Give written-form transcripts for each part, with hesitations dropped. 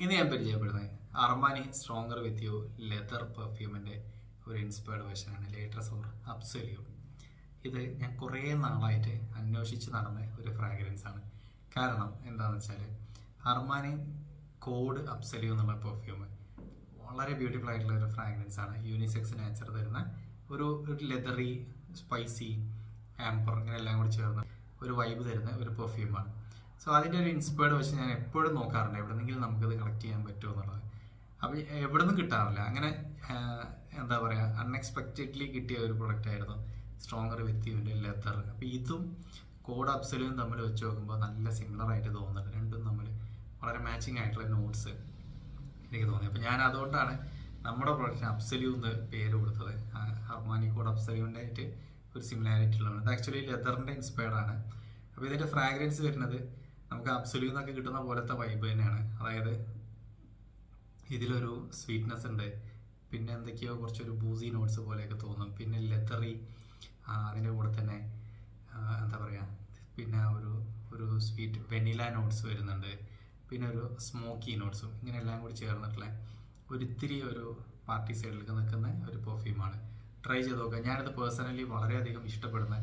ഇന്ന് ഞാൻ പരിചയപ്പെടുന്നത് Armani stronger with you leather പെർഫ്യൂമിൻ്റെ ഒരു ഇൻസ്പയർഡ് വേർഷനാണ് ലേറ്റർ സോർ അബ്സല്യൂ. ഇത് ഞാൻ കുറേ നാളായിട്ട് അന്വേഷിച്ച് നടന്ന ഒരു ഫ്രാഗ്രൻസ് ആണ്. കാരണം എന്താണെന്ന് വെച്ചാൽ അർമാനി കോഡ് അബ്സല്യൂ എന്നുള്ള പെർഫ്യൂം വളരെ ബ്യൂട്ടിഫുൾ ആയിട്ടുള്ള ഒരു ഫ്രാഗ്രൻസ് ആണ്. യൂണിസെക്സ് നേച്ചർ തരുന്ന ഒരു ലെതറി സ്പൈസി ആംബർ ഇങ്ങനെ എല്ലാം കൂടി ചേർന്ന് ഒരു വൈബ് തരുന്ന ഒരു പെർഫ്യൂമാണ്. സോ അതിൻ്റെ ഒരു ഇൻസ്പയർഡ് വെച്ച് ഞാൻ എപ്പോഴും നോക്കാറുണ്ട് എവിടെന്നെങ്കിലും നമുക്കത് കളക്ട് ചെയ്യാൻ പറ്റുമോ എന്നുള്ളത്. അപ്പോൾ എവിടെ നിന്നും കിട്ടാറില്ല. അങ്ങനെ എന്താ പറയുക, അൺഎക്സ്പെക്റ്റഡ്ലി കിട്ടിയ ഒരു പ്രൊഡക്റ്റ് ആയിരുന്നു സ്ട്രോങ്ങർ വിത്ത് യുവിൻ്റെ ലെതർ. അപ്പോൾ ഇതും കോഡ് അബ്സല്യൂവും തമ്മിൽ വെച്ച് നോക്കുമ്പോൾ നല്ല സിമിലർ ആയിട്ട് തോന്നുന്നുണ്ട്. രണ്ടും തമ്മിൽ വളരെ മാച്ചിങ് ആയിട്ടുള്ള നോട്ട്സ് എനിക്ക് തോന്നി. അപ്പോൾ ഞാൻ അതുകൊണ്ടാണ് നമ്മുടെ പ്രൊഡക്റ്റിന് അബ്സല്യൂ എന്ന് പേര് കൊടുത്തത്. അർമാനി കോഡ് അബ്സല്യൂവിൻ്റെ ആയിട്ട് ഒരു സിമിലാരിറ്റി ഉള്ളതാണ്. ഇത് ആക്ച്വലി ലെതറിൻ്റെ ഇൻസ്പയർഡ് ആണ്. അപ്പോൾ ഇതിൻ്റെ ഫ്രാഗ്രൻസ് വരുന്നത് നമുക്ക് അബ്സല്യൂ എന്നൊക്കെ കിട്ടുന്ന പോലത്തെ വൈബ് തന്നെയാണ്. അതായത് ഇതിലൊരു സ്വീറ്റ്നെസ് ഉണ്ട്, പിന്നെ എന്തൊക്കെയോ കുറച്ചൊരു ബൂസി നോട്ട്സ് പോലെയൊക്കെ തോന്നും, പിന്നെ ലെതറി, അതിൻ്റെ കൂടെ തന്നെ എന്താ പറയുക, പിന്നെ ഒരു സ്വീറ്റ് വെനില നോട്ട്സ് വരുന്നുണ്ട്, പിന്നെ ഒരു സ്മോക്കി നോട്ട്സും, ഇങ്ങനെ എല്ലാം കൂടി ചേർന്നിട്ടുള്ള ഒരിത്തിരി ഒരു പാർട്ടി സൈഡിലേക്ക് നിൽക്കുന്ന ഒരു പെർഫ്യൂമാണ്. ട്രൈ ചെയ്ത് നോക്കുക. ഞാനിത് പേഴ്സണലി വളരെയധികം ഇഷ്ടപ്പെടുന്ന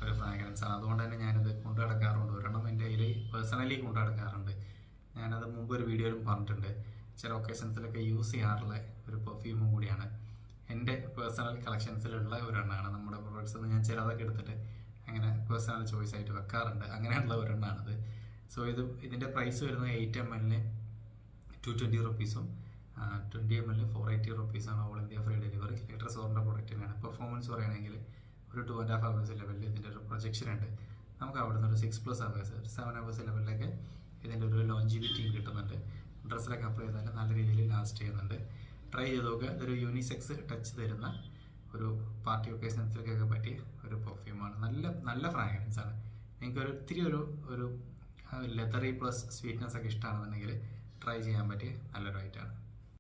ഒരു ഫ്രാഗ്രൻസ് ആണ്. അതുകൊണ്ട് തന്നെ ഞാനിത് കൊണ്ടു നടക്കാറുണ്ട്. ഒരെണ്ണം എൻ്റെ കയ്യിൽ പേഴ്സണലി കൊണ്ടു നടക്കാറുണ്ട്. ഞാനത് മുമ്പ് ഒരു വീഡിയോയിലും പറഞ്ഞിട്ടുണ്ട്. ചില ഒക്കേഷൻസിലൊക്കെ യൂസ് ചെയ്യാറുള്ള ഒരു പെർഫ്യൂമും കൂടിയാണ്. എൻ്റെ പേഴ്സണൽ കളക്ഷൻസിലുള്ള ഒരെണ്ണമാണ്. നമ്മുടെ പ്രൊഡക്ട്സ് ഞാൻ ചിലതൊക്കെ എടുത്തിട്ട് അങ്ങനെ പേഴ്സണൽ ചോയ്സ് ആയിട്ട് വെക്കാറുണ്ട്. അങ്ങനെയുള്ള ഒരെണ്ണമാണിത്. സോ ഇതിൻ്റെ പ്രൈസ് വരുന്നത് 8 ml 220 റുപ്പീസും 20 ml 480 റുപ്പീസാണ്. All India free delivery. Later സോറിൻ്റെ പ്രൊഡക്റ്റ് തന്നെയാണ്. പെർഫോമൻസ് പറയുകയാണെങ്കിൽ ഒരു 2.5 hours ലെവലിൽ ഇതിൻ്റെ ഒരു പ്രൊജക്ഷൻ ഉണ്ട്. നമുക്ക് അവിടെ നിന്ന് ഒരു 6+ hours 7 hours ലെവലിലൊക്കെ ഇതിൻ്റെ ഒരു ലോഞ്ചിവിറ്റിയും കിട്ടുന്നുണ്ട്. ഡ്രസ്സിലൊക്കെ അപ്ലൈ ചെയ്താൽ നല്ല രീതിയിൽ ലാസ്റ്റ് ചെയ്യുന്നുണ്ട്. ട്രൈ ചെയ്ത് നോക്കുക. ഇതൊരു യൂണിസെക്സ് ടച്ച് തരുന്ന ഒരു പാർട്ടി ഒക്കേഷൻസിലേക്കൊക്കെ പറ്റിയ ഒരു പെർഫ്യൂമാണ്. നല്ല ഫ്രാഗ്രൻസ് ആണ്. നിങ്ങൾക്ക് ഒത്തിരി ഒരു ലെതറി പ്ലസ് സ്വീറ്റ്നെസ് ഒക്കെ ഇഷ്ടമാണെന്നുണ്ടെങ്കിൽ ട്രൈ ചെയ്യാൻ പറ്റിയ നല്ലൊരു ഐറ്റമാണ്.